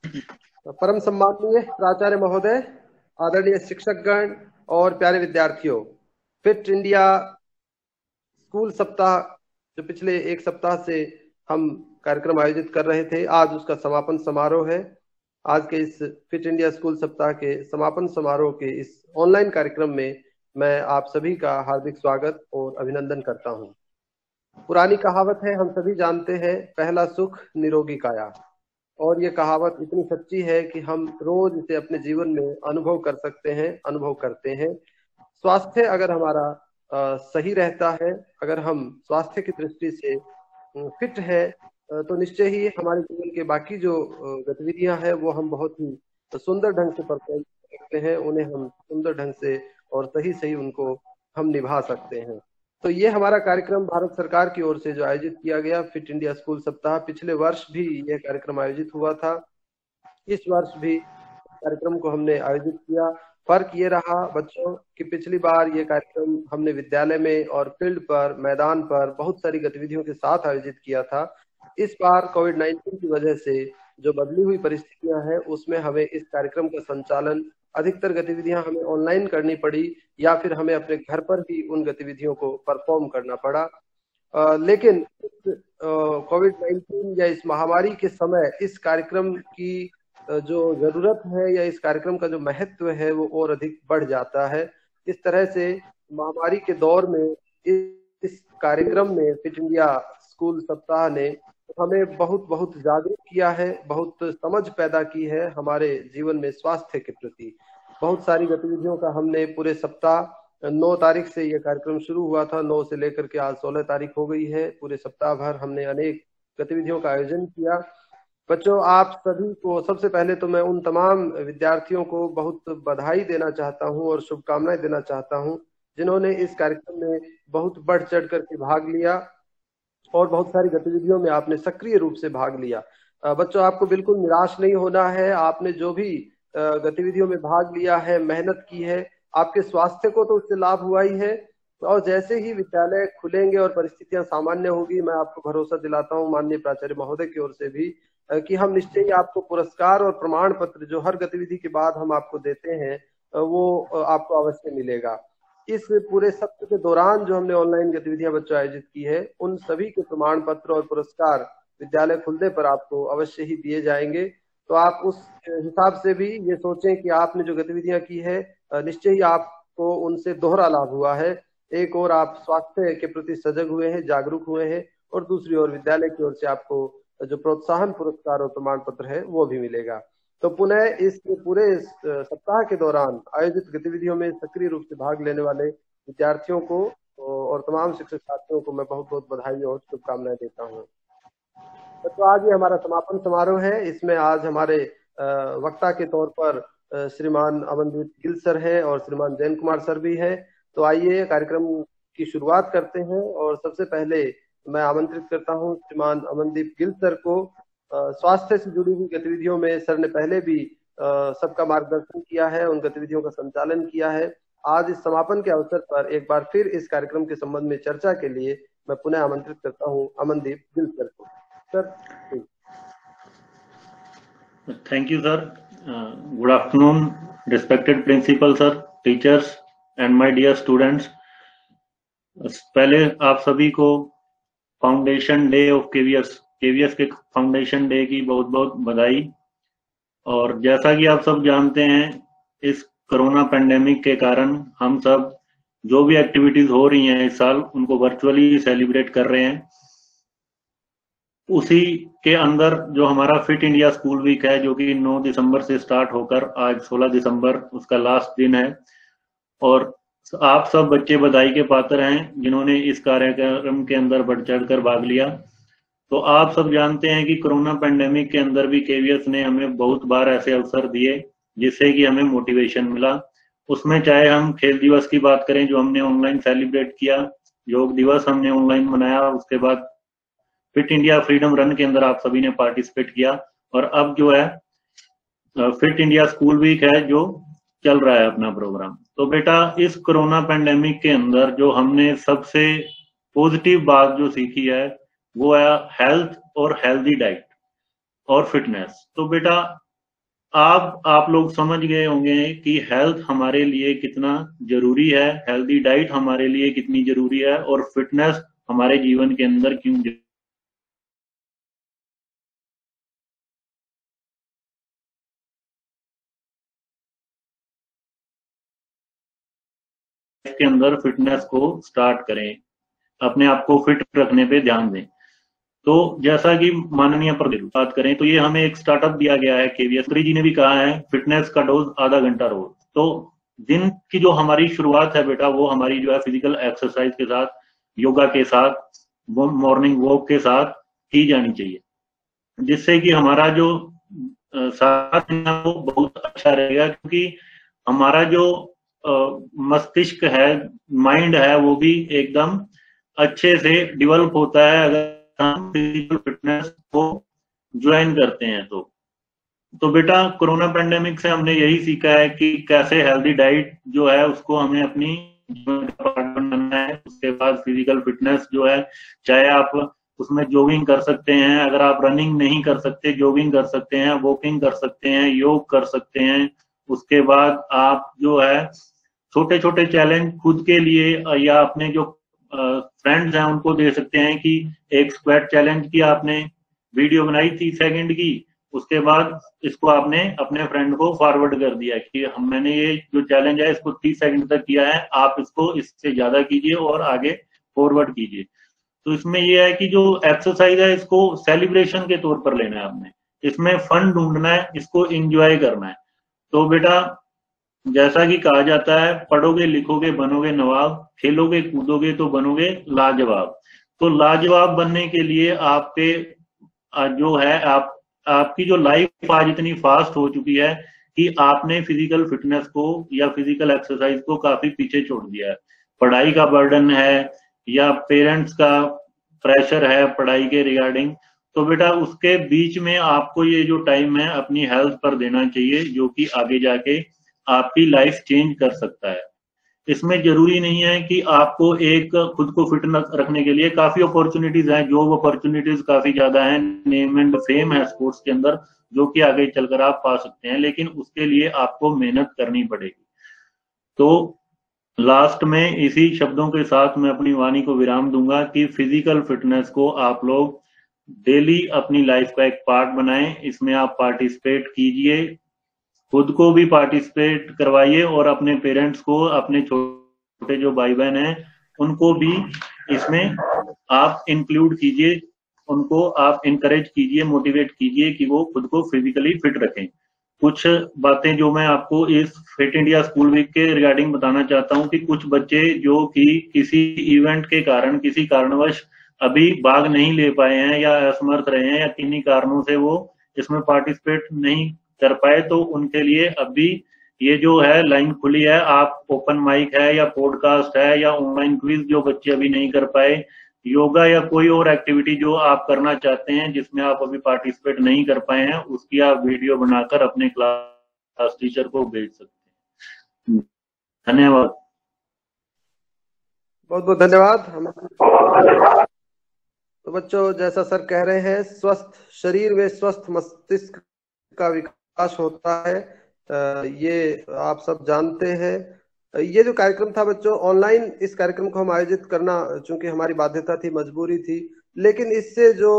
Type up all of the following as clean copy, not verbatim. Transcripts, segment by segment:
परम सम्माननीय प्राचार्य महोदय, आदरणीय शिक्षकगण और प्यारे विद्यार्थियों, फिट इंडिया स्कूल सप्ताह जो पिछले एक सप्ताह से हम कार्यक्रम आयोजित कर रहे थे, आज उसका समापन समारोह है। आज के इस फिट इंडिया स्कूल सप्ताह के समापन समारोह के इस ऑनलाइन कार्यक्रम में मैं आप सभी का हार्दिक स्वागत और अभिनंदन करता हूं। पुरानी कहावत है, हम सभी जानते हैं, पहला सुख निरोगी काया। और ये कहावत इतनी सच्ची है कि हम रोज इसे अपने जीवन में अनुभव कर सकते हैं, अनुभव करते हैं। स्वास्थ्य अगर हमारा सही रहता है, अगर हम स्वास्थ्य की दृष्टि से फिट है, तो निश्चय ही हमारे जीवन के बाकी जो गतिविधियां हैं वो हम बहुत ही सुंदर ढंग से परफॉर्म कर सकते हैं, उन्हें हम सुंदर ढंग से और सही सही उनको हम निभा सकते हैं। तो ये हमारा कार्यक्रम भारत सरकार की ओर से जो आयोजित किया गया फिट इंडिया स्कूल सप्ताह, पिछले वर्ष भी यह कार्यक्रम आयोजित हुआ था, इस वर्ष भी कार्यक्रम को हमने आयोजित किया। फर्क ये रहा बच्चों कि पिछली बार ये कार्यक्रम हमने विद्यालय में और फील्ड पर, मैदान पर बहुत सारी गतिविधियों के साथ आयोजित किया था। इस बार कोविड-19 की वजह से जो बदली हुई परिस्थितियां हैं, उसमें हमें इस कार्यक्रम का संचालन, अधिकतर गतिविधियां हमें ऑनलाइन करनी पड़ी या फिर हमें अपने घर पर ही उन गतिविधियों को परफॉर्म करना पड़ा। लेकिन इस कोविड-19 या इस महामारी के समय इस कार्यक्रम की जो जरूरत है या इस कार्यक्रम का जो महत्व है वो और अधिक बढ़ जाता है। इस तरह से महामारी के दौर में इस कार्यक्रम में फिट इंडिया स्कूल सप्ताह ने हमें बहुत बहुत जागरूक किया है, बहुत समझ पैदा की है हमारे जीवन में स्वास्थ्य के प्रति। बहुत सारी गतिविधियों का हमने पूरे सप्ताह 9 तारीख से ये कार्यक्रम शुरू हुआ था, 9 से लेकर के आज 16 तारीख हो गई है। पूरे सप्ताह भर हमने अनेक गतिविधियों का आयोजन किया। बच्चों, आप सभी को सबसे पहले तो मैं उन तमाम विद्यार्थियों को बहुत बधाई देना चाहता हूं और शुभकामनाएं देना चाहता हूं जिन्होंने इस कार्यक्रम में बहुत बढ़ चढ़ करके भाग लिया और बहुत सारी गतिविधियों में आपने सक्रिय रूप से भाग लिया। बच्चों, आपको बिल्कुल निराश नहीं होना है। आपने जो भी गतिविधियों में भाग लिया है, मेहनत की है, आपके स्वास्थ्य को तो उससे लाभ हुआ ही है। और जैसे ही विद्यालय खुलेंगे और परिस्थितियां सामान्य होगी, मैं आपको भरोसा दिलाता हूं माननीय प्राचार्य महोदय की ओर से भी कि हम निश्चय ही आपको पुरस्कार और प्रमाण पत्र जो हर गतिविधि के बाद हम आपको देते हैं वो आपको अवश्य मिलेगा। इस पूरे सत्र के दौरान जो हमने ऑनलाइन गतिविधियां बच्चों आयोजित की है, उन सभी के प्रमाण पत्र और पुरस्कार विद्यालय खुलने पर आपको अवश्य ही दिए जाएंगे। तो आप उस हिसाब से भी ये सोचें कि आपने जो गतिविधियां की है, निश्चय ही आपको उनसे दोहरा लाभ हुआ है। एक और आप स्वास्थ्य के प्रति सजग हुए हैं, जागरूक हुए हैं, और दूसरी ओर विद्यालय की ओर से आपको जो प्रोत्साहन पुरस्कार और प्रमाण पत्र है वो भी मिलेगा। तो पुनः इस पूरे सप्ताह के दौरान आयोजित गतिविधियों में सक्रिय रूप से भाग लेने वाले विद्यार्थियों को और तमाम शिक्षक साथियों को मैं बहुत बहुत बधाई और शुभकामनाएं देता हूं। तो आज ये हमारा समापन समारोह है। इसमें आज हमारे वक्ता के तौर पर श्रीमान अमनदीप गिल सर है और श्रीमान जैन कुमार सर भी है। तो आइए कार्यक्रम की शुरुआत करते हैं और सबसे पहले मैं आमंत्रित करता हूं श्रीमान अमनदीप गिल सर को। स्वास्थ्य से जुड़ी हुई गतिविधियों में सर ने पहले भी सबका मार्गदर्शन किया है, उन गतिविधियों का संचालन किया है। आज इस समापन के अवसर पर एक बार फिर इस कार्यक्रम के संबंध में चर्चा के लिए मैं पुनः आमंत्रित करता हूं अमनदीप गिल सर को। Sir, thank you sir. Good afternoon respected principal sir, teachers and my dear students. पहले आप सभी को फाउंडेशन डे ऑफ केवीएस के फाउंडेशन डे की बहुत बहुत बधाई। और जैसा कि आप सब जानते हैं, इस कोरोना पेंडेमिक के कारण हम सब जो भी एक्टिविटीज हो रही हैं इस साल, उनको वर्चुअली सेलिब्रेट कर रहे हैं। उसी के अंदर जो हमारा फिट इंडिया स्कूल वीक है, जो कि 9 दिसंबर से स्टार्ट होकर आज 16 दिसंबर उसका लास्ट दिन है, और आप सब बच्चे बधाई के पात्र हैं जिन्होंने इस कार्यक्रम के अंदर बढ़ चढ़ कर भाग लिया। तो आप सब जानते हैं कि कोरोना पेंडेमिक के अंदर भी केवीएस ने हमें बहुत बार ऐसे अवसर दिए जिससे कि हमें मोटिवेशन मिला। उसमें चाहे हम खेल दिवस की बात करें जो हमने ऑनलाइन सेलिब्रेट किया, योग दिवस हमने ऑनलाइन मनाया, उसके बाद फिट इंडिया फ्रीडम रन के अंदर आप सभी ने पार्टिसिपेट किया, और अब जो है फिट इंडिया स्कूल वीक है जो चल रहा है अपना प्रोग्राम। तो बेटा, इस कोरोना पेंडेमिक के अंदर जो हमने सबसे पॉजिटिव बात जो सीखी है वो है हेल्थ और हेल्दी डाइट और फिटनेस। तो बेटा, आप लोग समझ गए होंगे कि हेल्थ हमारे लिए कितना जरूरी है, हेल्दी डाइट हमारे लिए कितनी जरूरी है, और फिटनेस हमारे जीवन के अंदर क्यों के अंदर फिटनेस को स्टार्ट करें, अपने आप को फिट रखने पे ध्यान दें। तो जैसा कि माननीय प्रधान बात करें तो ये हमें एक स्टार्टअप दिया गया है, केवीएस जी ने भी कहा है फिटनेस का डोज आधा घंटा रोज। तो दिन की जो हमारी शुरुआत है बेटा, वो हमारी जो है फिजिकल एक्सरसाइज के साथ, योगा के साथ, वो मॉर्निंग वॉक के साथ की जानी चाहिए, जिससे कि हमारा जो सारा दिन है वो बहुत अच्छा रहेगा। क्योंकि हमारा जो मस्तिष्क है, माइंड है, वो भी एकदम अच्छे से डेवलप होता है अगर हम फिजिकल फिटनेस को ज्वाइन करते हैं। तो बेटा कोरोना पेंडेमिक से हमने यही सीखा है कि कैसे हेल्दी डाइट जो है उसको हमें अपनी जीवन का पार्ट बनाना है। उसके बाद फिजिकल फिटनेस जो है, चाहे आप उसमें जॉगिंग कर सकते हैं, अगर आप रनिंग नहीं कर सकते जॉगिंग कर सकते हैं, वॉकिंग कर सकते हैं, योग कर सकते हैं। उसके बाद आप जो है छोटे छोटे चैलेंज खुद के लिए या अपने जो फ्रेंड्स हैं उनको दे सकते हैं कि एक स्क्वाट चैलेंज की आपने वीडियो बनाई 30 सेकंड की, उसके बाद इसको आपने अपने फ्रेंड को फॉरवर्ड कर दिया कि मैंने ये जो चैलेंज है इसको 30 सेकंड तक किया है, आप इसको इससे ज्यादा कीजिए और आगे फॉरवर्ड कीजिए। तो इसमें ये है कि जो एक्सरसाइज है इसको सेलिब्रेशन के तौर पर लेना है आपने, इसमें फन ढूंढना है, इसको एंजॉय करना है। तो बेटा जैसा कि कहा जाता है, पढ़ोगे लिखोगे बनोगे नवाब, खेलोगे कूदोगे तो बनोगे लाजवाब। तो लाजवाब बनने के लिए आपके जो है आपकी जो लाइफ आज इतनी फास्ट हो चुकी है कि आपने फिजिकल फिटनेस को या फिजिकल एक्सरसाइज को काफी पीछे छोड़ दिया है। पढ़ाई का बर्डन है या पेरेंट्स का प्रेशर है पढ़ाई के रिगार्डिंग, तो बेटा उसके बीच में आपको ये जो टाइम है अपनी हेल्थ पर देना चाहिए, जो कि आगे जाके आपकी लाइफ चेंज कर सकता है। इसमें जरूरी नहीं है कि आपको एक खुद को फिट रखने के लिए काफी अपॉर्चुनिटीज हैं, जॉब अपॉर्चुनिटीज काफी ज्यादा हैं, नेम एंड फेम है स्पोर्ट्स के अंदर जो कि आगे चलकर आप पा सकते हैं, लेकिन उसके लिए आपको मेहनत करनी पड़ेगी। तो लास्ट में इसी शब्दों के साथ मैं अपनी वाणी को विराम दूंगा कि फिजिकल फिटनेस को आप लोग डेली अपनी लाइफ का एक पार्ट बनाएं, इसमें आप पार्टिसिपेट कीजिए, खुद को भी पार्टिसिपेट करवाइए और अपने पेरेंट्स को, अपने छोटे जो भाई बहन हैं उनको भी इसमें आप इंक्लूड कीजिए, उनको आप इनकरेज कीजिए, मोटिवेट कीजिए कि वो खुद को फिजिकली फिट रखें। कुछ बातें जो मैं आपको इस फिट इंडिया स्कूल वीक के रिगार्डिंग बताना चाहता हूँ कि कुछ बच्चे जो कि किसी इवेंट के कारण, किसी कारणवश अभी भाग नहीं ले पाए हैं या असमर्थ रहे हैं या किन्हीं कारणों से वो इसमें पार्टिसिपेट नहीं कर पाए, तो उनके लिए अभी ये जो है लाइन खुली है। आप ओपन माइक है या पॉडकास्ट है या ऑनलाइन क्विज जो बच्चे अभी नहीं कर पाए, योगा या कोई और एक्टिविटी जो आप करना चाहते हैं जिसमें आप अभी पार्टिसिपेट नहीं कर पाए हैं, उसकी आप वीडियो बनाकर अपने क्लास टीचर को भेज सकते हैं। धन्यवाद। बहुत बहुत धन्यवाद। तो बच्चों जैसा सर कह रहे हैं, स्वस्थ शरीर में स्वस्थ मस्तिष्क का विकास होता है, ये आप सब जानते हैं। ये जो कार्यक्रम था बच्चों ऑनलाइन, इस कार्यक्रम को हम आयोजित करना चूंकि हमारी बाध्यता थी, मजबूरी थी, लेकिन इससे जो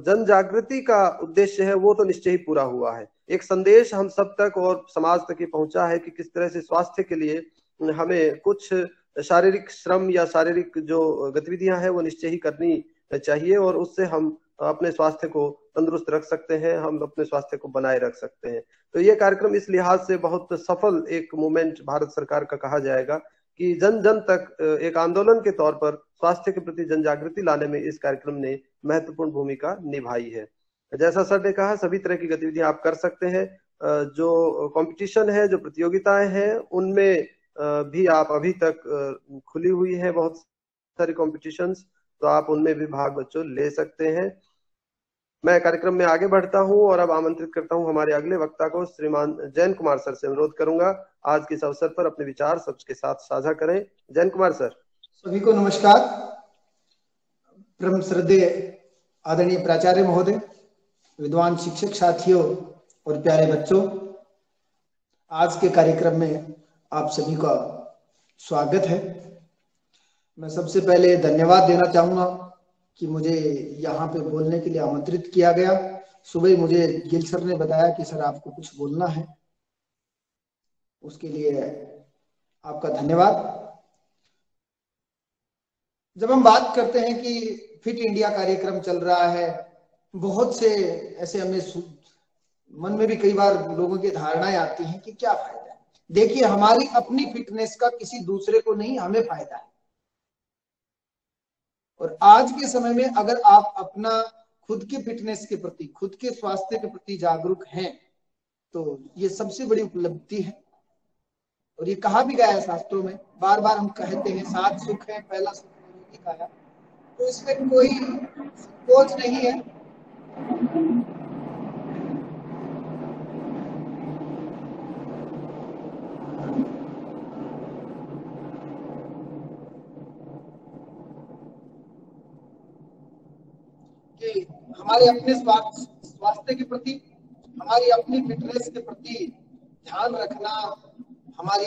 जन जागृति का उद्देश्य है वो तो निश्चय ही पूरा हुआ है। एक संदेश हम सब तक और समाज तक ये पहुंचा है कि किस तरह से स्वास्थ्य के लिए हमें कुछ शारीरिक श्रम या शारीरिक जो गतिविधियां हैं वो निश्चय ही करनी चाहिए, और उससे हम अपने स्वास्थ्य को तंदुरुस्त रख सकते हैं, हम अपने स्वास्थ्य को बनाए रख सकते हैं। तो ये कार्यक्रम इस लिहाज से बहुत सफल एक मूवमेंट भारत सरकार का कहा जाएगा कि जन जन तक एक आंदोलन के तौर पर स्वास्थ्य के प्रति जन जागृति लाने में इस कार्यक्रम ने महत्वपूर्ण भूमिका निभाई है। जैसा सर ने कहा, सभी तरह की गतिविधियां आप कर सकते हैं। जो कंपटीशन है, जो प्रतियोगिताएं हैं, उनमें भी आप अभी तक खुली हुई है बहुत सारी कॉम्पिटिशन्स, तो आप उनमें भी भाग बच्चों ले सकते हैं। मैं कार्यक्रम में आगे बढ़ता हूं और अब आमंत्रित करता हूं हमारे अगले वक्ता को, श्रीमान जैन कुमार सर से अनुरोध करूंगा आज के इस अवसर पर अपने विचार सबके साथ साझा करें। जैन कुमार सर। सभी को नमस्कार। परम श्रद्धेय आदरणीय प्राचार्य महोदय, विद्वान शिक्षक साथियों और प्यारे बच्चों, आज के कार्यक्रम में आप सभी का स्वागत है। मैं सबसे पहले धन्यवाद देना चाहूंगा कि मुझे यहाँ पे बोलने के लिए आमंत्रित किया गया। सुबह ही मुझे गिल सर ने बताया कि सर आपको कुछ बोलना है, उसके लिए आपका धन्यवाद। जब हम बात करते हैं कि फिट इंडिया कार्यक्रम चल रहा है, बहुत से ऐसे हमें मन में भी कई बार लोगों की धारणाएं आती हैं कि क्या फायदा है। देखिए, हमारी अपनी फिटनेस का किसी दूसरे को नहीं, हमें फायदा है। और आज के समय में अगर आप अपना खुद के फिटनेस के प्रति, खुद के स्वास्थ्य के प्रति जागरूक हैं, तो ये सबसे बड़ी उपलब्धि है। और ये कहा भी गया है शास्त्रों में, बार बार हम कहते हैं 7 सुख है, पहला सुख निरोगी काया। तो इसमें कोई संकोच नहीं है। कि हमारे अपने स्वास्थ्य के प्रति, हमारी अपनी फिटनेस के प्रति ध्यान रखना हमारी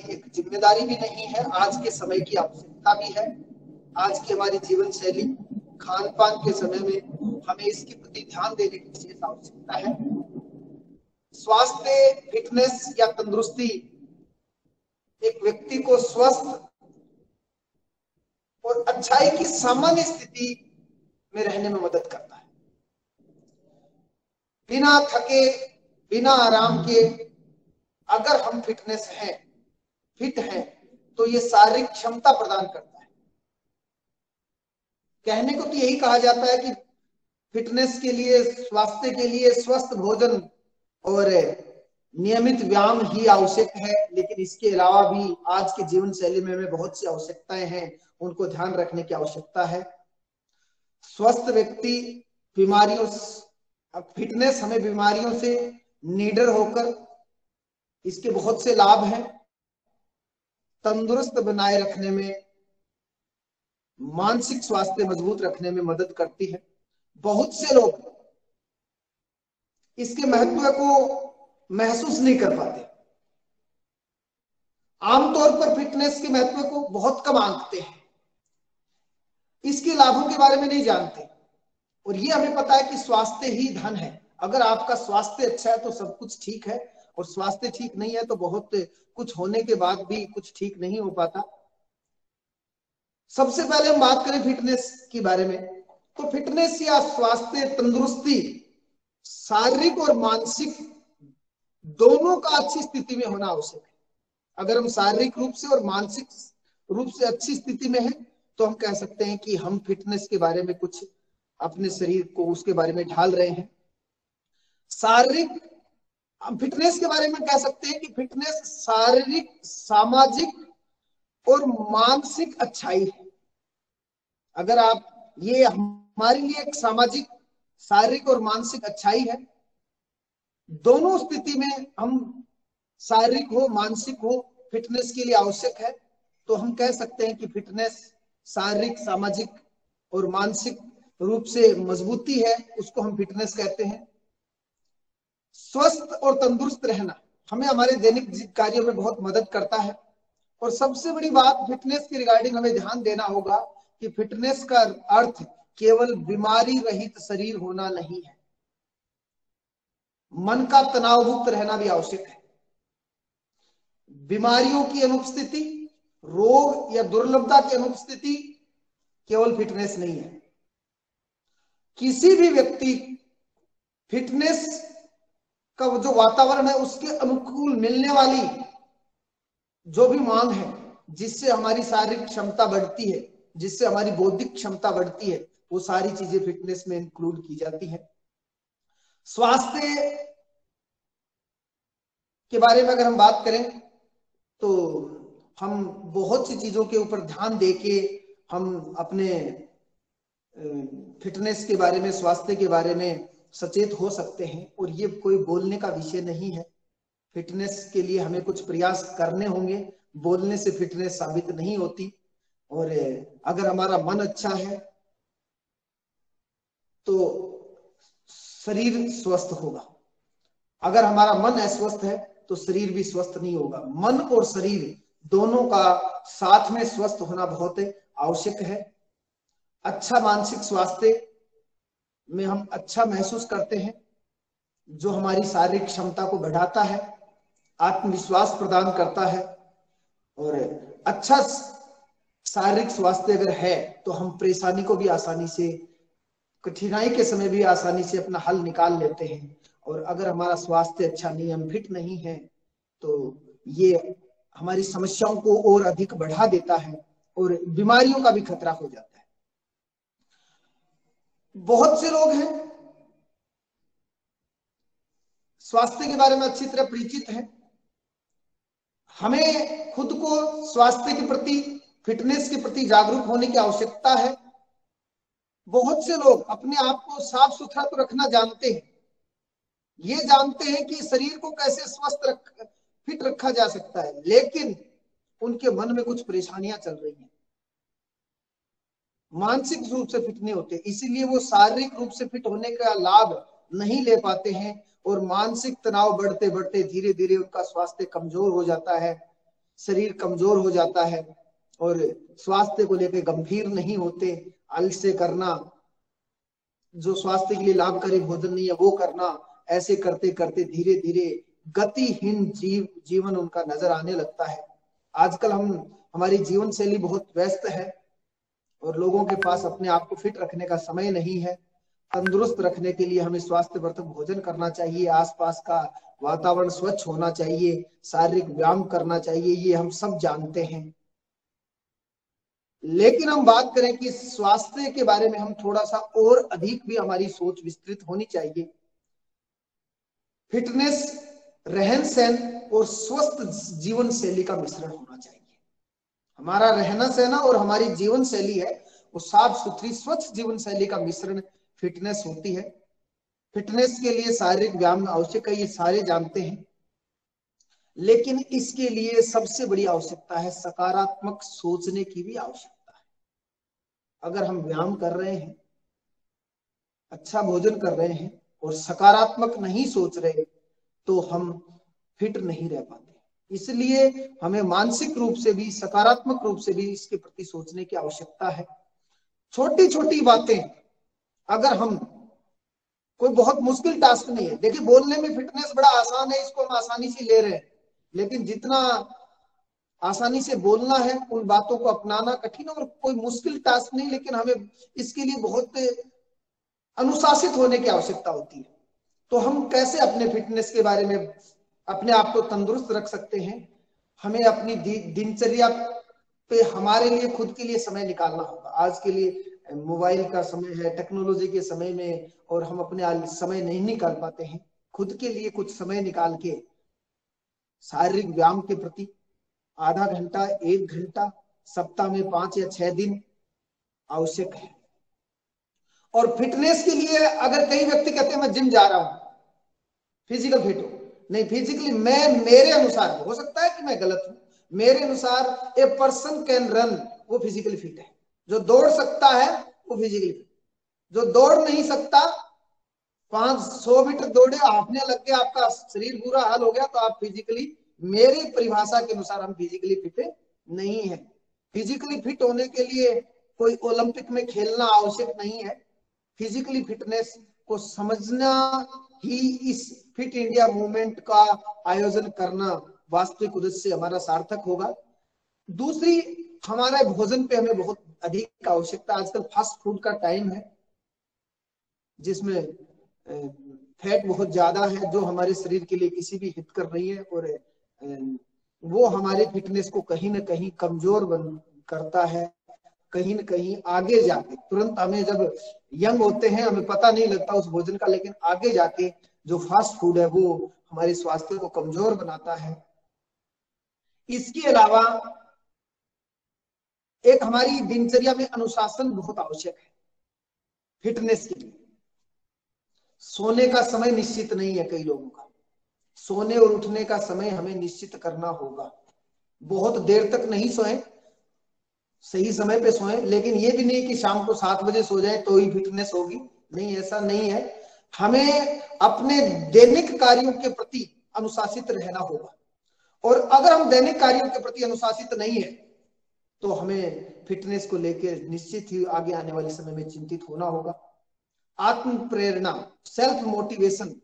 एक जिम्मेदारी भी नहीं है, आज के समय की आवश्यकता भी है। आज की हमारी जीवन शैली, खान पान के समय में हमें इसके प्रति ध्यान देने की विशेष आवश्यकता है। स्वास्थ्य, फिटनेस या तंदुरुस्ती एक व्यक्ति को स्वस्थ और अच्छाई की सामान्य स्थिति में रहने में मदद करता है। बिना थके, बिना आराम के अगर हम फिटनेस हैं, फिट हैं, तो ये शारीरिक क्षमता प्रदान करता है। कहने को तो यही कहा जाता है कि फिटनेस के लिए, स्वास्थ्य के लिए स्वस्थ भोजन और नियमित व्यायाम ही आवश्यक है, लेकिन इसके अलावा भी आज के जीवन शैली में हमें बहुत सी आवश्यकताएं हैं, उनको ध्यान रखने की आवश्यकता है। स्वस्थ व्यक्ति बीमारियों, फिटनेस हमें बीमारियों से निडर होकर, इसके बहुत से लाभ हैं। तंदुरुस्त बनाए रखने में, मानसिक स्वास्थ्य मजबूत रखने में मदद करती है। बहुत से लोग इसके महत्व को महसूस नहीं कर पाते, आमतौर पर फिटनेस के महत्व को बहुत कम आंकते हैं, इसके लाभों के बारे में नहीं जानते। और ये हमें पता है कि स्वास्थ्य ही धन है। अगर आपका स्वास्थ्य अच्छा है तो सब कुछ ठीक है, और स्वास्थ्य ठीक नहीं है तो बहुत कुछ होने के बाद भी कुछ ठीक नहीं हो पाता। सबसे पहले हम बात करें फिटनेस के बारे में, तो फिटनेस या स्वास्थ्य, तंदुरुस्ती शारीरिक और मानसिक दोनों का अच्छी स्थिति में होना आवश्यक है। अगर हम शारीरिक रूप से और मानसिक रूप से अच्छी स्थिति में हैं, तो हम कह सकते हैं कि हम फिटनेस के बारे में कुछ अपने शरीर को उसके बारे में ढाल रहे हैं। शारीरिक फिटनेस के बारे में कह सकते हैं कि फिटनेस शारीरिक, सामाजिक और मानसिक अच्छाई है। अगर आप, ये हमारे लिए एक सामाजिक, शारीरिक और मानसिक अच्छाई है। दोनों स्थिति में हम, शारीरिक हो, मानसिक हो, फिटनेस के लिए आवश्यक है। तो हम कह सकते हैं कि फिटनेस शारीरिक, सामाजिक और मानसिक रूप से मजबूती है, उसको हम फिटनेस कहते हैं। स्वस्थ और तंदुरुस्त रहना हमें हमारे दैनिक कार्यों में बहुत मदद करता है। और सबसे बड़ी बात फिटनेस के रिगार्डिंग हमें ध्यान देना होगा कि फिटनेस का अर्थ केवल बीमारी रहित शरीर होना नहीं है, मन का तनाव मुक्त रहना भी आवश्यक है। बीमारियों की अनुपस्थिति, रोग या दुर्लभता की अनुपस्थिति केवल फिटनेस नहीं है। किसी भी व्यक्ति फिटनेस का जो वातावरण है उसके अनुकूल मिलने वाली जो भी मांग है, जिससे हमारी शारीरिक क्षमता बढ़ती है, जिससे हमारी बौद्धिक क्षमता बढ़ती है, वो सारी चीजें फिटनेस में इंक्लूड की जाती है। स्वास्थ्य के बारे में अगर हम बात करें तो हम बहुत सी चीजों के ऊपर ध्यान देके हम अपने फिटनेस के बारे में, स्वास्थ्य के बारे में सचेत हो सकते हैं। और ये कोई बोलने का विषय नहीं है। फिटनेस के लिए हमें कुछ प्रयास करने होंगे, बोलने से फिटनेस साबित नहीं होती। और अगर हमारा मन अच्छा है तो शरीर स्वस्थ होगा। अगर हमारा मन अस्वस्थ है तो शरीर भी स्वस्थ नहीं होगा। मन और शरीर दोनों का साथ में स्वस्थ होना बहुत आवश्यक है। अच्छा मानसिक स्वास्थ्य में हम अच्छा महसूस करते हैं, जो हमारी शारीरिक क्षमता को बढ़ाता है, आत्मविश्वास प्रदान करता है। और अच्छा शारीरिक स्वास्थ्य अगर है तो हम परेशानी को भी आसानी से, कठिनाई के समय भी आसानी से अपना हल निकाल लेते हैं। और अगर हमारा स्वास्थ्य अच्छा नहीं, हम फिट नहीं है, तो ये हमारी समस्याओं को और अधिक बढ़ा देता है और बीमारियों का भी खतरा हो जाता है। बहुत से लोग हैं स्वास्थ्य के बारे में अच्छी तरह परिचित हैं। हमें खुद को स्वास्थ्य के प्रति, फिटनेस के प्रति जागरूक होने की आवश्यकता है। बहुत से लोग अपने आप को साफ सुथरा तो रखना जानते हैं, ये जानते हैं कि शरीर को कैसे फिट रखा जा सकता है, लेकिन उनके मन में कुछ परेशानियां चल रही हैं, मानसिक रूप से फिट नहीं होते, इसीलिए वो शारीरिक रूप से फिट होने का लाभ नहीं ले पाते हैं। और मानसिक तनाव बढ़ते बढ़ते धीरे धीरे उनका स्वास्थ्य कमजोर हो जाता है, शरीर कमजोर हो जाता है और स्वास्थ्य को लेकर गंभीर नहीं होते। आलस्य करना, जो स्वास्थ्य के लिए लाभकारी भोजन नहीं है वो करना, ऐसे करते करते धीरे धीरे गतिहीन जीवन उनका नजर आने लगता है। आजकल हमारी जीवन शैली बहुत व्यस्त है और लोगों के पास अपने आप को फिट रखने का समय नहीं है। तंदुरुस्त रखने के लिए हमें स्वास्थ्यवर्धक भोजन करना चाहिए, आसपास का वातावरण स्वच्छ होना चाहिए, शारीरिक व्यायाम करना चाहिए, ये हम सब जानते हैं। लेकिन हम बात करें कि स्वास्थ्य के बारे में हम थोड़ा सा और अधिक भी हमारी सोच विस्तृत होनी चाहिए। फिटनेस रहन सहन और स्वस्थ जीवन शैली का मिश्रण होना चाहिए। हमारा रहना सहना और हमारी जीवन शैली है वो साफ सुथरी स्वच्छ जीवन शैली का मिश्रण फिटनेस होती है। फिटनेस के लिए शारीरिक व्यायाम आवश्यक है, ये सारे जानते हैं, लेकिन इसके लिए सबसे बड़ी आवश्यकता है सकारात्मक सोचने की भी आवश्यकता है। अगर हम व्यायाम कर रहे हैं, अच्छा भोजन कर रहे हैं और सकारात्मक नहीं सोच रहे तो हम फिट नहीं रह पाते। इसलिए हमें मानसिक रूप से भी, सकारात्मक रूप से भी इसके प्रति सोचने की आवश्यकता है। छोटी छोटी बातें, अगर हम, कोई बहुत मुश्किल टास्क नहीं है। देखिए बोलने में फिटनेस बड़ा आसान है, इसको हम आसानी से ले रहे हैं, लेकिन जितना आसानी से बोलना है उन बातों को अपनाना कठिन और कोई मुश्किल टास्क नहीं, लेकिन हमें इसके लिए बहुत अनुशासित होने की आवश्यकता होती है। तो हम कैसे अपने फिटनेस के बारे में अपने आप को तंदुरुस्त रख सकते हैं? हमें अपनी दिनचर्या पे हमारे लिए, खुद के लिए समय निकालना होगा। आज के लिए मोबाइल का समय है, टेक्नोलॉजी के समय में, और हम अपने समय नहीं निकाल पाते हैं। खुद के लिए कुछ समय निकाल के शारीरिक व्यायाम के प्रति आधा घंटा, 1 घंटा सप्ताह में 5 या 6 दिन आवश्यक है। और फिटनेस के लिए अगर कई व्यक्ति कहते हैं मैं जिम जा रहा हूं फिजिकल फिट हो, नहीं, फिजिकली मेरे अनुसार, हो सकता है कि मैं गलत हूं, मेरे अनुसार ए पर्सन कैन रन, वो फिजिकली फिट है। जो दौड़ सकता है वो फिजिकली फिट, जो दौड़ नहीं सकता, 500 मीटर दौड़े, हाफने लग गया, आपका शरीर बुरा हाल हो गया, तो आप फिजिकली, मेरी परिभाषा के अनुसार हम फिजिकली फिट नहीं है। फिजिकली फिट होने के लिए कोई ओलंपिक में खेलना आवश्यक नहीं है। फिजिकली फिटनेस को समझना ही इस फिट इंडिया मूवमेंट का आयोजन करना वास्तविक उद्देश्य हमारा सार्थक होगा। दूसरी, हमारे भोजन पे हमें बहुत अधिक आवश्यकता। आजकल फास्ट फूड का टाइम है जिसमें फैट बहुत ज्यादा है, जो हमारे शरीर के लिए किसी भी हितकर नहीं है, और वो हमारे फिटनेस को कहीं ना कहीं कमजोर करता है। कहीं न कहीं आगे जाके, तुरंत हमें जब यंग होते हैं हमें पता नहीं लगता उस भोजन का, लेकिन आगे जाके जो फास्ट फूड है वो हमारे स्वास्थ्य को कमजोर बनाता है। इसके अलावा एक हमारी दिनचर्या में अनुशासन बहुत आवश्यक है फिटनेस के लिए। सोने का समय निश्चित नहीं है कई लोगों का, सोने और उठने का समय हमें निश्चित करना होगा। बहुत देर तक नहीं सोएं, सही समय पे सोएं, लेकिन ये भी नहीं कि शाम को 7 बजे सो जाए तो ही फिटनेस होगी, नहीं, ऐसा नहीं है। हमें अपने दैनिक कार्यों के प्रति अनुशासित रहना होगा। और अगर हम दैनिक कार्यों के प्रति अनुशासित नहीं है तो हमें फिटनेस को लेकर निश्चित ही आगे आने वाले समय में चिंतित होना होगा। आत्म प्रेरणा, सेल्फ मोटिवेशन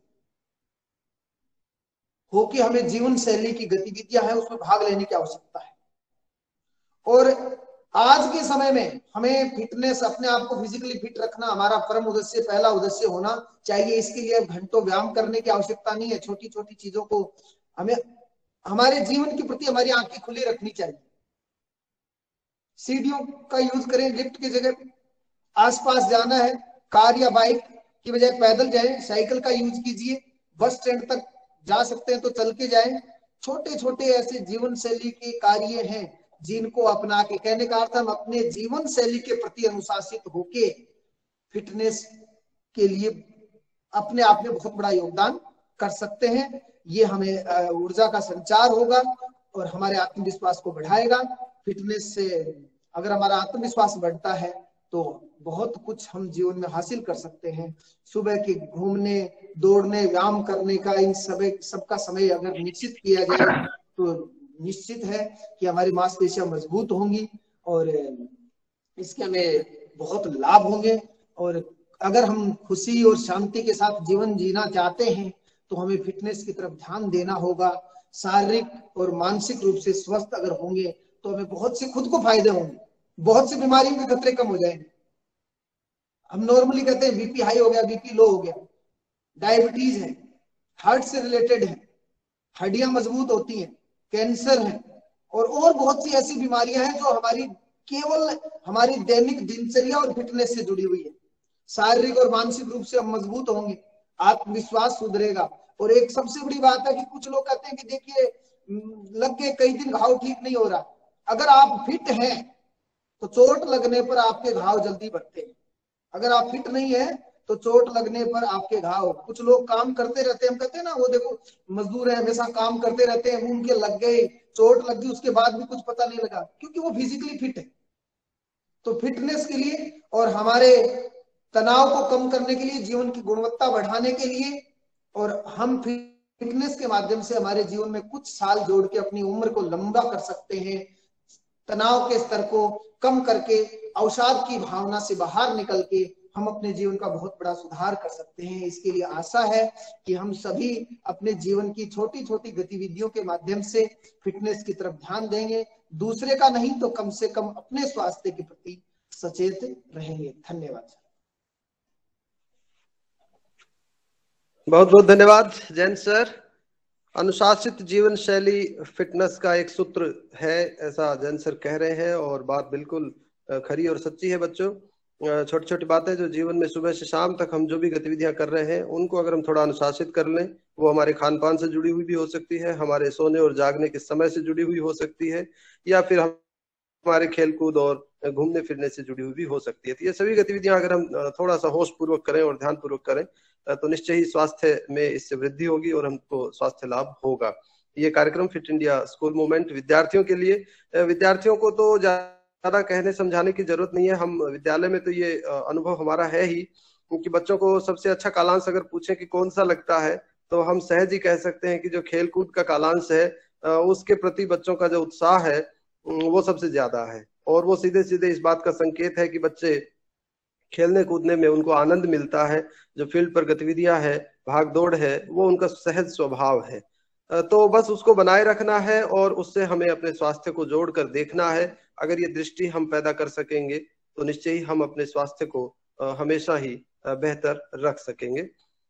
हो कि हमें जीवन शैली की गतिविधियां हैं उसमें भाग लेने की आवश्यकता है। और आज के समय में हमें फिटनेस, अपने आप को फिजिकली फिट रखना हमारा परम उद्देश्य, पहला उद्देश्य होना चाहिए। इसके लिए घंटों व्यायाम करने की आवश्यकता नहीं है। छोटी छोटी चीजों को हमें हमारे जीवन के प्रति हमारी आंखें खुली रखनी चाहिए। सीढ़ियों का यूज करें लिफ्ट की जगह। आसपास जाना है, कार या बाइक की बजाय पैदल जाएं। साइकिल का यूज कीजिए। बस स्टैंड तक जा सकते हैं तो चल के जाएं। छोटे छोटे ऐसे जीवन शैली के कार्य हैं जिनको अपना के, कहने का अर्थ हम अपने जीवन शैली के प्रति अनुशासित होके फिटनेस के लिए अपने आप में बहुत बड़ा योगदान कर सकते हैं। ये हमें ऊर्जा का संचार होगा और हमारे आत्मविश्वास को बढ़ाएगा। फिटनेस से अगर हमारा आत्मविश्वास बढ़ता है तो बहुत कुछ हम जीवन में हासिल कर सकते हैं। सुबह के घूमने, दौड़ने, व्यायाम करने का, इन सबका समय अगर निश्चित किया जाए तो निश्चित है कि हमारी मांसपेशियां मजबूत होंगी और इसके हमें बहुत लाभ होंगे। और अगर हम खुशी और शांति के साथ जीवन जीना चाहते हैं तो हमें फिटनेस की तरफ ध्यान देना होगा। शारीरिक और मानसिक रूप से स्वस्थ अगर होंगे तो हमें बहुत से खुद को फायदे होंगे, बहुत सी बीमारियों के खतरे कम हो जाएंगे। हम नॉर्मली कहते हैं बीपी हाई हो गया, बीपी लो हो गया, डायबिटीज है, हार्ट से रिलेटेड है, हड्डियां मजबूत होती हैं, कैंसर है और बहुत सी ऐसी बीमारियां हैं जो हमारी केवल हमारी दैनिक दिनचर्या और फिटनेस से जुड़ी हुई है। शारीरिक और मानसिक रूप से हम मजबूत होंगे, आत्मविश्वास सुधरेगा। और एक सबसे बड़ी बात है कि कुछ लोग कहते हैं कि देखिए लग के कई दिन घाव ठीक नहीं हो रहा। अगर आप फिट हैं तो चोट लगने पर आपके घाव जल्दी बढ़ते हैं। अगर आप फिट नहीं है तो चोट लगने पर आपके घाव, कुछ लोग काम करते रहते हैं, हम कहते हैं ना वो देखो मजदूर है हमेशा काम करते रहते हैं, उनके लग गए, चोट लग गई, उसके बाद भी कुछ पता नहीं लगा क्योंकि वो फिजिकली फिट है। तो फिटनेस के लिए और हमारे तनाव को कम करने के लिए, जीवन की गुणवत्ता बढ़ाने के लिए, और हम फिटनेस के माध्यम से हमारे जीवन में कुछ साल जोड़ के अपनी उम्र को लंबा कर सकते हैं। तनाव के स्तर को कम करके, अवसाद की भावना से बाहर निकल के हम अपने जीवन का बहुत बड़ा सुधार कर सकते हैं। इसके लिए आशा है कि हम सभी अपने जीवन की छोटी छोटी गतिविधियों के माध्यम से फिटनेस की तरफ ध्यान देंगे। दूसरे का नहीं तो कम से कम अपने स्वास्थ्य के प्रति सचेत रहेंगे। धन्यवाद। बहुत बहुत धन्यवाद जैन सर। अनुशासित जीवन शैली फिटनेस का एक सूत्र है, ऐसा जैन सर कह रहे हैं और बात बिल्कुल खरी और सच्ची है। बच्चों, छोटी छोटी बातें जो जीवन में सुबह से शाम तक हम जो भी गतिविधियां कर रहे हैं उनको अगर हम थोड़ा अनुशासित कर लें, वो हमारे खान पान से जुड़ी हुई भी हो सकती है, हमारे सोने और जागने के समय से जुड़ी हुई हो सकती है, या फिर हमारे खेलकूद और घूमने फिरने से जुड़ी हुई भी हो सकती है। तो ये सभी गतिविधियां अगर हम थोड़ा सा होश पूर्वक करें और ध्यान पूर्वक करें तो निश्चय ही स्वास्थ्य में इससे वृद्धि होगी और हमको स्वास्थ्य लाभ होगा। ये कार्यक्रम फिट इंडिया स्कूल मूवमेंट विद्यार्थियों के लिए, विद्यार्थियों को तो ज्यादा कहने समझाने की जरूरत नहीं है। हम विद्यालय में तो ये अनुभव हमारा है ही, क्योंकि बच्चों को सबसे अच्छा कालांश अगर पूछे कि कौन सा लगता है तो हम सहज ही कह सकते हैं कि जो खेल कूद का कालांश है उसके प्रति बच्चों का जो उत्साह है वो सबसे ज्यादा है। और वो सीधे सीधे इस बात का संकेत है कि बच्चे खेलने कूदने में उनको आनंद मिलता है, जो फील्ड पर गतिविधियां है, भाग दौड़ है, वो उनका सहज स्वभाव है। तो बस उसको बनाए रखना है और उससे हमें अपने स्वास्थ्य को जोड़कर देखना है। अगर ये दृष्टि हम पैदा कर सकेंगे तो निश्चय ही हम अपने स्वास्थ्य को हमेशा ही बेहतर रख सकेंगे।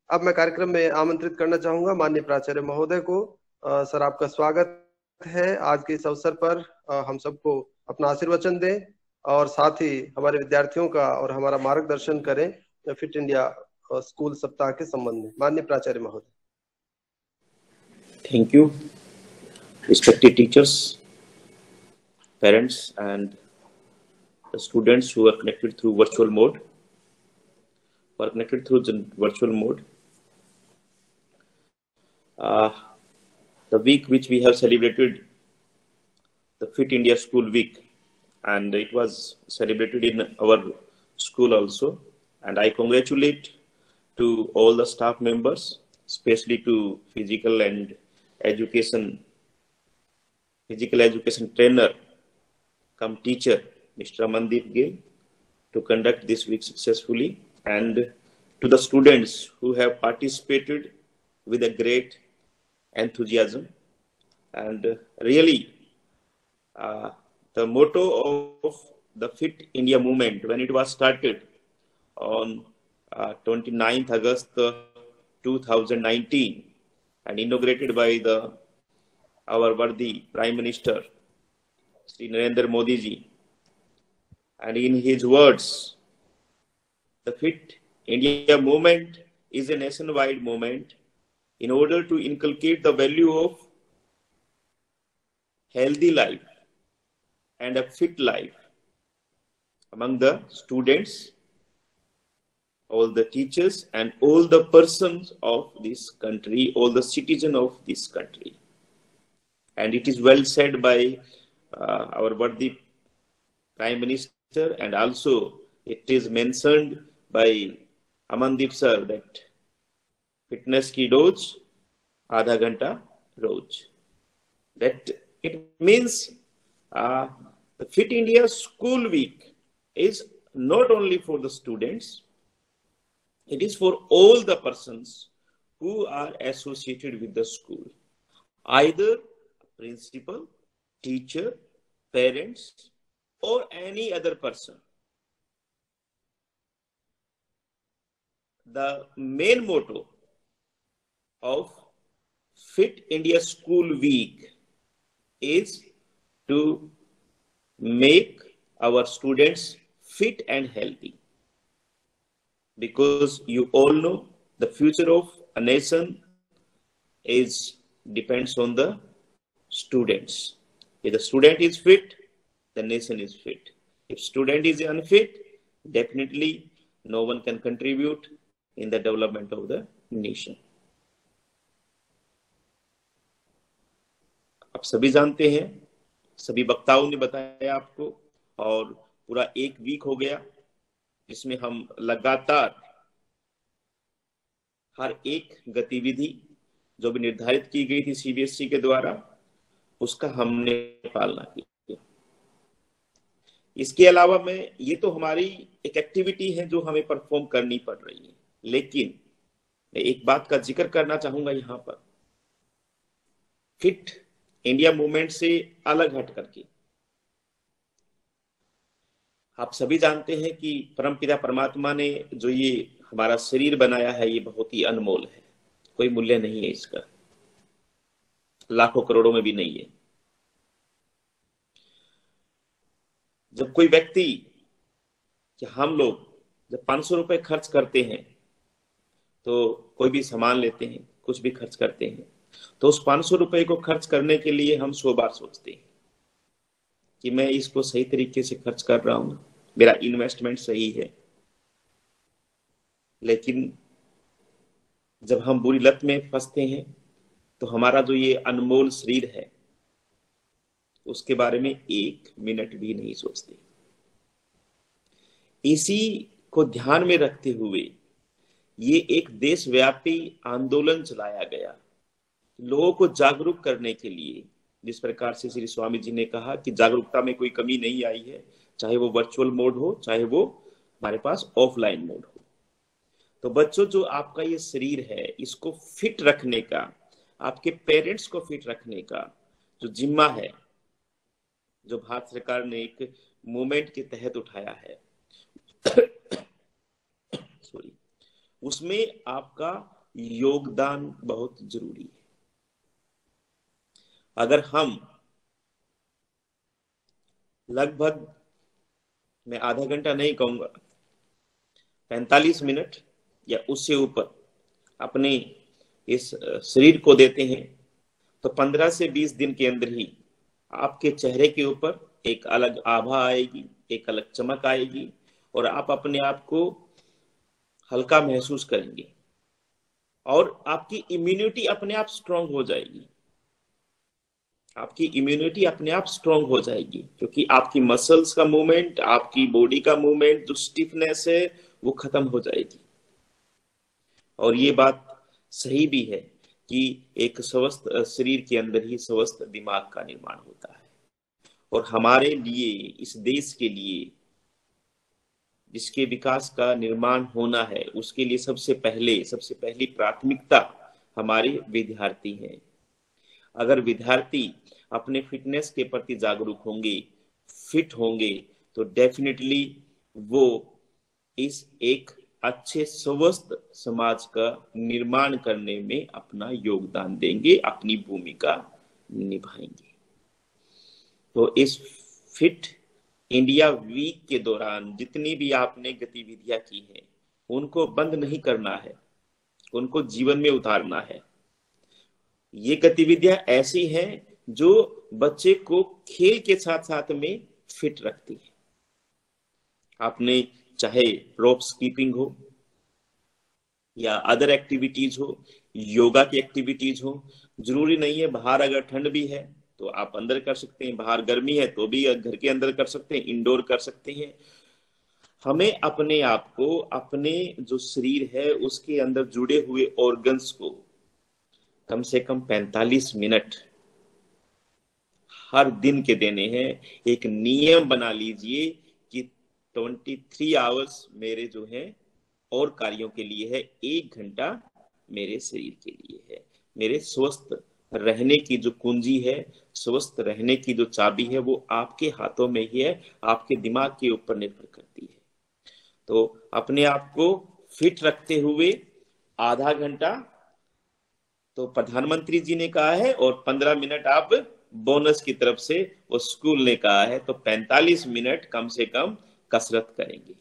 अब मैं कार्यक्रम में आमंत्रित करना चाहूंगा माननीय प्राचार्य महोदय को। सर, आपका स्वागत है आज के इस अवसर पर। हम सबको अपना आशीर्वचन दें और साथ ही हमारे विद्यार्थियों का और हमारा मार्गदर्शन करें फिट इंडिया स्कूल सप्ताह के संबंध में। माननीय प्राचार्य महोदय। Thank you, respected teachers, parents, and the students who are connected through virtual mode. The week which we have celebrated, the Fit India School Week, and it was celebrated in our school also. And I congratulate to all the staff members, especially to physical education trainer come teacher, Mr. Amandeep Gill, to conduct this week successfully, and to the students who have participated with a great enthusiasm. And really, the motto of the Fit India movement, when it was started on 29th August 2019 and inaugurated by our worthy Prime Minister, Sri Narendra Modi ji, and in his words, the Fit India movement is a nationwide movement in order to inculcate the value of healthy life and a fit life among the students, all the teachers, and all the persons of this country, all the citizens of this country. And it is well said by our worthy Prime Minister, and also it is mentioned by Amandeep sir that fitness ki dose आधा घंटा रोज. That it means the Fit India School Week is not only for the students, it is for all the persons who are associated with the school, either principal, teacher, parents, or any other person. The main motto of Fit India School Week is to make our students fit and healthy, because you all know the future of a nation depends on the students. If the student is fit, the nation is fit. If student is unfit, definitely no one can contribute in the development of the nation. आप सभी जानते हैं, सभी वक्ताओं ने बताया आपको, और पूरा एक वीक हो गया जिसमें हम लगातार हर एक गतिविधि जो भी निर्धारित की गई थी सीबीएसई के द्वारा, उसका हमने पालना की। इसके अलावा में ये तो हमारी एक एक्टिविटी है जो हमें परफॉर्म करनी पड़ रही है, लेकिन मैं एक बात का जिक्र करना चाहूंगा यहाँ पर, फिट इंडिया मूवमेंट से अलग हट करके। आप सभी जानते हैं कि परमपिता परमात्मा ने जो ये हमारा शरीर बनाया है, ये बहुत ही अनमोल है, कोई मूल्य नहीं है इसका, लाखों करोड़ों में भी नहीं है। जब कोई व्यक्ति या हम लोग जब 500 रुपए खर्च करते हैं, तो कोई भी सामान लेते हैं, कुछ भी खर्च करते हैं, तो उस 500 रुपए को खर्च करने के लिए हम 100 बार सोचते हैं कि मैं इसको सही तरीके से खर्च कर रहा हूं, मेरा इन्वेस्टमेंट सही है। लेकिन जब हम बुरी लत में फंसते हैं, तो हमारा जो ये अनमोल शरीर है, उसके बारे में 1 मिनट भी नहीं सोचते। इसी को ध्यान में रखते हुए ये एक देशव्यापी आंदोलन चलाया गया, लोगों को जागरूक करने के लिए। जिस प्रकार से श्री स्वामी जी ने कहा कि जागरूकता में कोई कमी नहीं आई है, चाहे वो वर्चुअल मोड हो, चाहे वो हमारे पास ऑफलाइन मोड हो। तो बच्चों, जो आपका ये शरीर है, इसको फिट रखने का, आपके पेरेंट्स को फिट रखने का जो जिम्मा है, जो भारत सरकार ने एक मूवमेंट के तहत उठाया है सॉरी, उसमें आपका योगदान बहुत जरूरी है। अगर हम लगभग, मैं आधा घंटा नहीं कहूंगा, 45 मिनट या उससे ऊपर अपने इस शरीर को देते हैं, तो 15 से 20 दिन के अंदर ही आपके चेहरे के ऊपर एक अलग आभा आएगी, एक अलग चमक आएगी, और आप अपने आप को हल्का महसूस करेंगे, और आपकी इम्यूनिटी अपने आप स्ट्रांग हो जाएगी। आपकी इम्यूनिटी अपने आप स्ट्रांग हो जाएगी, क्योंकि आपकी मसल्स का मूवमेंट, आपकी बॉडी का मूवमेंट, जो स्टिफनेस है, वो खत्म हो जाएगी। और ये बात सही भी है कि एक स्वस्थ शरीर के अंदर ही स्वस्थ दिमाग का निर्माण होता है। और हमारे लिए, इस देश के लिए जिसके विकास का निर्माण होना है, उसके लिए सबसे पहली प्राथमिकता हमारे विद्यार्थी हैं। अगर विद्यार्थी अपने फिटनेस के प्रति जागरूक होंगे, फिट होंगे, तो डेफिनेटली वो इस एक अच्छे स्वस्थ समाज का निर्माण करने में अपना योगदान देंगे, अपनी भूमिका निभाएंगे। तो इस फिट इंडिया वीक के दौरान जितनी भी आपने गतिविधियां की हैं, उनको बंद नहीं करना है, उनको जीवन में उतारना है। ये गतिविधियां ऐसी हैं जो बच्चे को खेल के साथ साथ में फिट रखती है। आपने चाहे रोप स्कीपिंग हो या अदर एक्टिविटीज हो, योगा की एक्टिविटीज हो, जरूरी नहीं है बाहर अगर ठंड भी है तो आप अंदर कर सकते हैं, बाहर गर्मी है तो भी घर के अंदर कर सकते हैं, इंडोर कर सकते हैं। हमें अपने आप को, अपने जो शरीर है उसके अंदर जुड़े हुए ऑर्गन्स को कम से कम 45 मिनट हर दिन के देने हैं। एक नियम बना लीजिए कि 23 आवर्स मेरे जो है और कार्यों के लिए है, 1 घंटा मेरे शरीर के लिए है। मेरे स्वस्थ रहने की जो कुंजी है, स्वस्थ रहने की जो चाबी है, वो आपके हाथों में ही है, आपके दिमाग के ऊपर निर्भर करती है। तो अपने आप को फिट रखते हुए आधा घंटा तो प्रधानमंत्री जी ने कहा है और 15 मिनट आप बोनस की तरफ से वो स्कूल ने कहा है, तो 45 मिनट कम से कम कसरत करेंगे,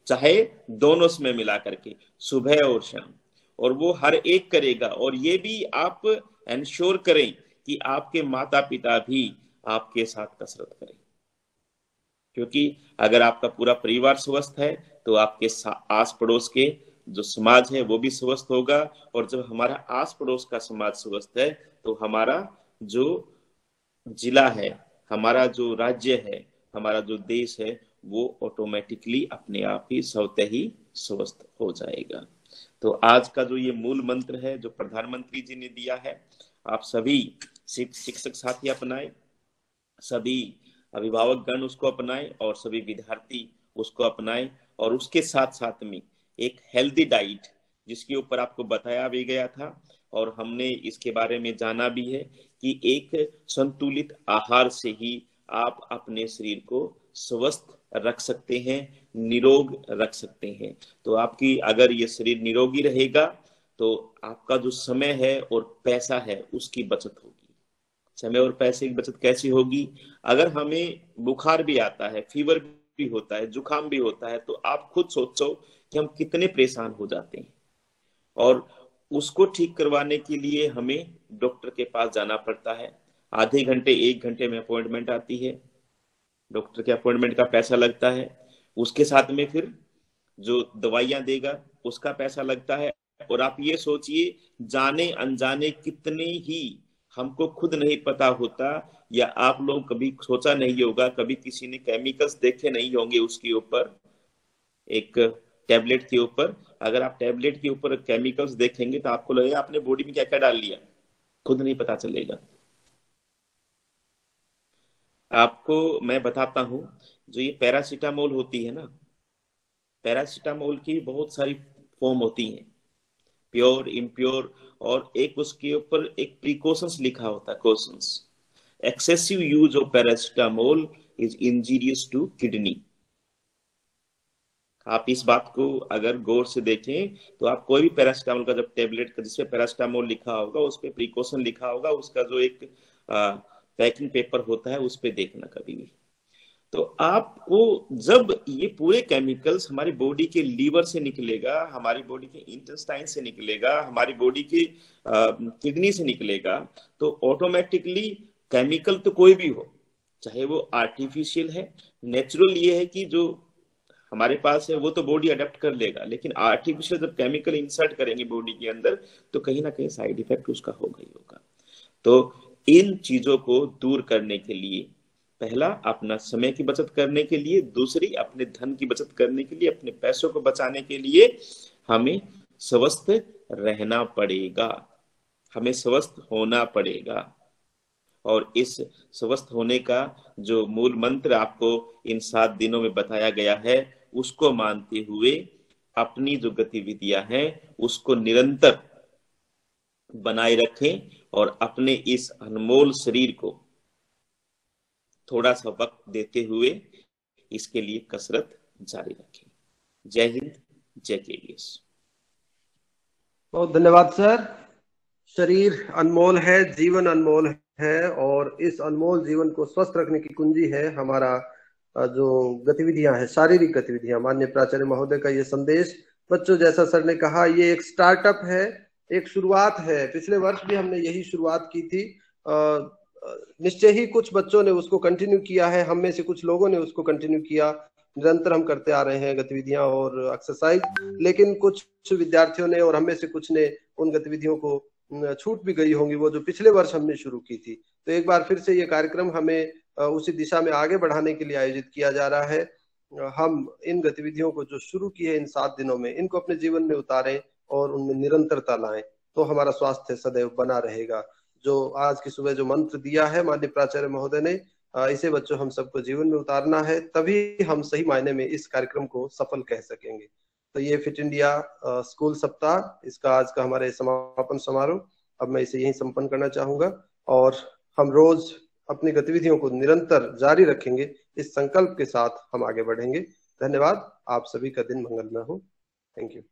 चाहे दोनों में मिला करके सुबह और शाम, और वो हर एक करेगा। और ये भी आप एंश्योर करें कि आपके माता पिता भी आपके साथ कसरत करें, क्योंकि अगर आपका पूरा परिवार स्वस्थ है तो आपके आस पड़ोस के जो समाज है वो भी स्वस्थ होगा, और जब हमारा आस पड़ोस का समाज स्वस्थ है तो हमारा जो जिला है, हमारा जो राज्य है, हमारा जो देश है, वो ऑटोमेटिकली अपने आप ही स्वतः ही स्वस्थ हो जाएगा। तो आज का जो ये मूल मंत्र है जो प्रधानमंत्री जी ने दिया है, आप सभी शिक्षक साथी अपनाएं, सभी अभिभावक गण उसको अपनाएं और सभी विद्यार्थी उसको अपनाएं। और उसके साथ साथ में एक हेल्दी डाइट, जिसके ऊपर आपको बताया भी गया था और हमने इसके बारे में जाना भी है कि एक संतुलित आहार से ही आप अपने शरीर को स्वस्थ रख सकते हैं, निरोग रख सकते हैं। तो आपकी अगर ये शरीर निरोगी रहेगा तो आपका जो समय है और पैसा है उसकी बचत होगी। समय और पैसे की बचत कैसी होगी? अगर हमें बुखार भी आता है, फीवर भी होता है, जुकाम भी होता है, तो आप खुद सोचो कि हम कितने परेशान हो जाते हैं, और उसको ठीक करवाने के लिए हमें डॉक्टर के पास जाना पड़ता है। आधे घंटे 1 घंटे में अपॉइंटमेंट आती है, डॉक्टर के अपॉइंटमेंट का पैसा लगता है, उसके साथ में फिर जो दवाइयां देगा उसका पैसा लगता है। और आप ये सोचिए, जाने अनजाने कितने ही हमको खुद नहीं पता होता, या आप लोग कभी सोचा नहीं होगा, कभी किसी ने केमिकल्स देखे नहीं होंगे उसके ऊपर, एक टैबलेट के ऊपर। अगर आप टैबलेट के ऊपर केमिकल्स देखेंगे तो आपको लगेगा आपने बॉडी में क्या क्या डाल लिया, खुद नहीं पता चलेगा। आपको मैं बताता हूं, जो ये पैरासीटामोल होती है ना, पैरासीटामोल की बहुत सारी फॉर्म होती हैं, प्योर, इम्प्योर, और एक उसके ऊपर एक प्रिकॉशंस लिखा होता है, cautions. Excessive use of paracetamol is injurious to kidney. आप इस बात को अगर गौर से देखें तो आप कोई भी पैरासीटामोल का जब टेबलेट का जिसपे पैरासीटामोल लिखा होगा उस पे प्रिकॉशन लिखा होगा, उसका जो एक पैकिंग पेपर होता है उस पे देखना कभी भी। तो आपको जब ये पूरे केमिकल्स हमारी बॉडी के लीवर से निकलेगा, हमारी बॉडी के इंटेस्टाइन से निकलेगा, हमारी बॉडी के किडनी से निकलेगा, तो ऑटोमेटिकली केमिकल तो कोई भी हो, चाहे वो आर्टिफिशियल है, नेचुरल ये है कि जो हमारे पास है वो तो बॉडी अडेप्ट कर लेगा, लेकिन आर्टिफिशियल जब केमिकल इंसर्ट करेंगे बॉडी के अंदर तो कहीं ना कहीं साइड इफेक्ट उसका होगा ही होगा। तो इन चीजों को दूर करने के लिए, पहला अपना समय की बचत करने के लिए, दूसरी अपने धन की बचत करने के लिए, अपने पैसों को बचाने के लिए हमें स्वस्थ रहना पड़ेगा, हमें स्वस्थ होना पड़ेगा। और इस स्वस्थ होने का जो मूल मंत्र आपको इन 7 दिनों में बताया गया है, उसको मानते हुए अपनी जो गतिविधियां हैं उसको निरंतर बनाए रखें और अपने इस अनमोल शरीर को थोड़ा सा वक्त देते हुए इसके लिए कसरत जारी रखें। जय हिंद, जय केवीएस। बहुत धन्यवाद सर। शरीर अनमोल है, जीवन अनमोल है, और इस अनमोल जीवन को स्वस्थ रखने की कुंजी है हमारा जो गतिविधियां हैं, शारीरिक गतिविधियां। माननीय प्राचार्य महोदय का ये संदेश, बच्चों जैसा सर ने कहा, ये एक स्टार्टअप है, एक शुरुआत है। पिछले वर्ष भी हमने यही शुरुआत की थी। निश्चय ही कुछ बच्चों ने उसको कंटिन्यू किया है, हम में से कुछ लोगों ने उसको कंटिन्यू किया, निरंतर हम करते आ रहे हैं गतिविधियां और एक्सरसाइज। लेकिन कुछ विद्यार्थियों ने और हम में से कुछ ने उन गतिविधियों को छूट भी गई होंगी, वो जो पिछले वर्ष हमने शुरू की थी। तो एक बार फिर से ये कार्यक्रम हमें उसी दिशा में आगे बढ़ाने के लिए आयोजित किया जा रहा है। हम इन गतिविधियों को जो शुरू की है इन 7 दिनों में, इनको अपने जीवन में उतारें और उनमें निरंतरता लाएं, तो हमारा स्वास्थ्य सदैव बना रहेगा। जो आज की सुबह जो मंत्र दिया है माननीय प्राचार्य महोदय ने, इसे बच्चों हम सबको जीवन में उतारना है, तभी हम सही मायने में इस कार्यक्रम को सफल कह सकेंगे। तो ये फिट इंडिया स्कूल सप्ताह, इसका आज का हमारे समापन समारोह, अब मैं इसे यहीं संपन्न करना चाहूंगा। और हम रोज अपनी गतिविधियों को निरंतर जारी रखेंगे, इस संकल्प के साथ हम आगे बढ़ेंगे। धन्यवाद। आप सभी का दिन मंगलमय हो। Thank you.